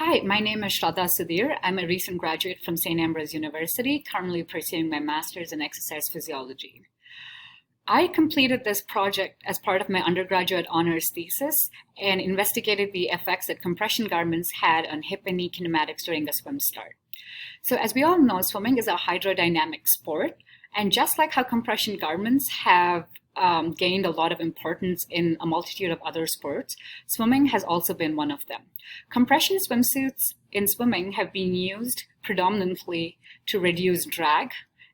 Hi, my name is Sudhir. I'm a recent graduate from St. Ambrose University, currently pursuing my master's in exercise physiology. I completed this project as part of my undergraduate honors thesis and investigated the effects that compression garments had on hip and knee kinematics during a swim start. So as we all know, swimming is a hydrodynamic sport, and just like how compression garments have gained a lot of importance in a multitude of other sports, swimming has also been one of them. Compression swimsuits in swimming have been used predominantly to reduce drag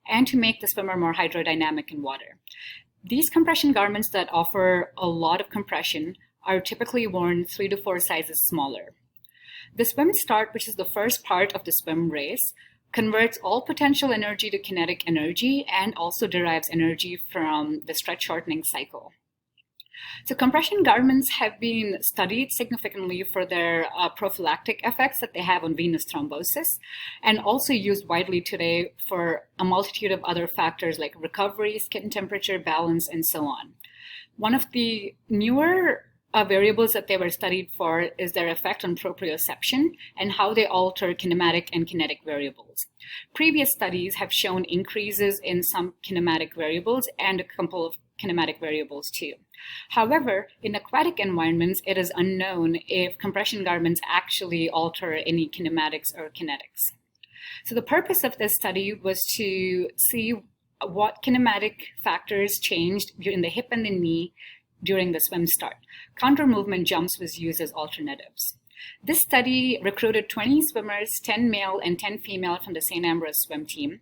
and to make the swimmer more hydrodynamic in water. These compression garments that offer a lot of compression are typically worn 3 to 4 sizes smaller. The swim start, which is the first part of the swim race, converts all potential energy to kinetic energy and also derives energy from the stretch shortening cycle. So compression garments have been studied significantly for their prophylactic effects that they have on venous thrombosis, and also used widely today for a multitude of other factors like recovery, skin temperature, balance, and so on. One of the newer variables that they were studied for is their effect on proprioception and how they alter kinematic and kinetic variables. Previous studies have shown increases in some kinematic variables and a couple of kinematic variables too. However, in aquatic environments, it is unknown if compression garments actually alter any kinematics or kinetics. So the purpose of this study was to see what kinematic factors changed in the hip and the knee during the swim start. Countermovement jumps was used as alternatives. This study recruited 20 swimmers, 10 male and 10 female from the St. Ambrose swim team.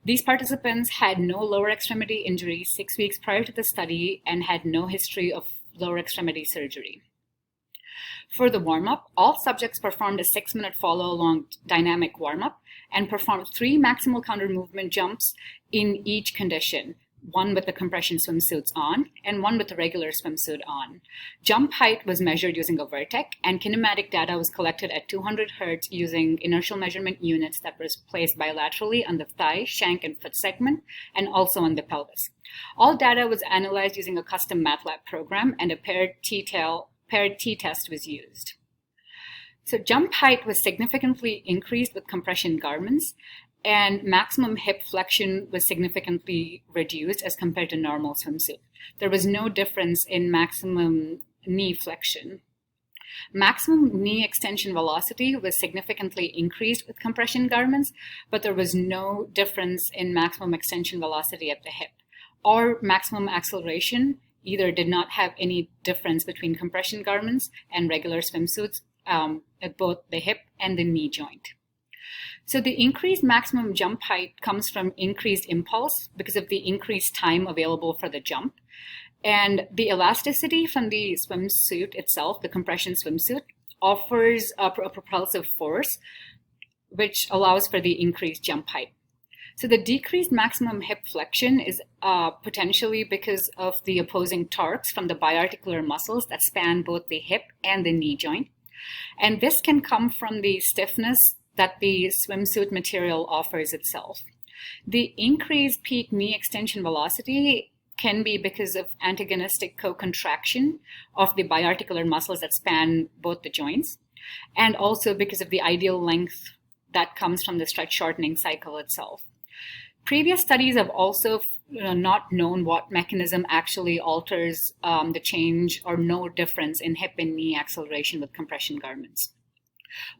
These participants had no lower extremity injuries 6 weeks prior to the study and had no history of lower extremity surgery. For the warm-up, all subjects performed a 6-minute follow-along dynamic warm-up and performed 3 maximal counter-movement jumps in each condition, one with the compression swimsuits on and one with the regular swimsuit on. Jump height was measured using a vertec, and kinematic data was collected at 200 Hz using inertial measurement units that was placed bilaterally on the thigh, shank, and foot segment, and also on the pelvis. All data was analyzed using a custom MATLAB program, and a paired t-test was used. So jump height was significantly increased with compression garments, and maximum hip flexion was significantly reduced as compared to normal swimsuit. There was no difference in maximum knee flexion. Maximum knee extension velocity was significantly increased with compression garments, but there was no difference in maximum extension velocity at the hip. Or maximum acceleration either did not have any difference between compression garments and regular swimsuits at both the hip and the knee joint. So the increased maximum jump height comes from increased impulse because of the increased time available for the jump. And the elasticity from the swimsuit itself, the compression swimsuit, offers a propulsive force, which allows for the increased jump height. So the decreased maximum hip flexion is potentially because of the opposing torques from the biarticular muscles that span both the hip and the knee joint. And this can come from the stiffness that the swimsuit material offers itself. The increased peak knee extension velocity can be because of antagonistic co-contraction of the biarticular muscles that span both the joints, and also because of the ideal length that comes from the stretch shortening cycle itself. Previous studies have also not known what mechanism actually alters the change or no difference in hip and knee acceleration with compression garments.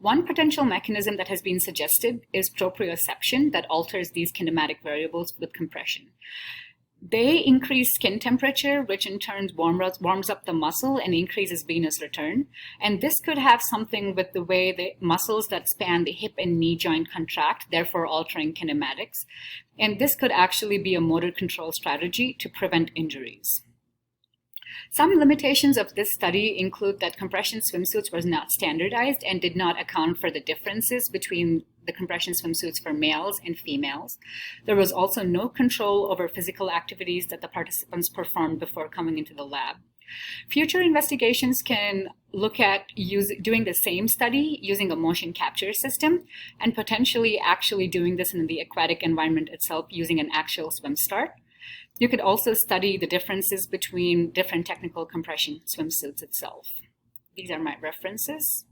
One potential mechanism that has been suggested is proprioception that alters these kinematic variables with compression. They increase skin temperature, which in turn warms up the muscle and increases venous return. And this could have something with the way the muscles that span the hip and knee joint contract, therefore altering kinematics. And this could actually be a motor control strategy to prevent injuries. Some limitations of this study include that compression swimsuits were not standardized and did not account for the differences between the compression swimsuits for males and females. There was also no control over physical activities that the participants performed before coming into the lab. Future investigations can look at doing the same study using a motion capture system and potentially actually doing this in the aquatic environment itself using an actual swim start. You could also study the differences between different technical compression swimsuits itself. These are my references.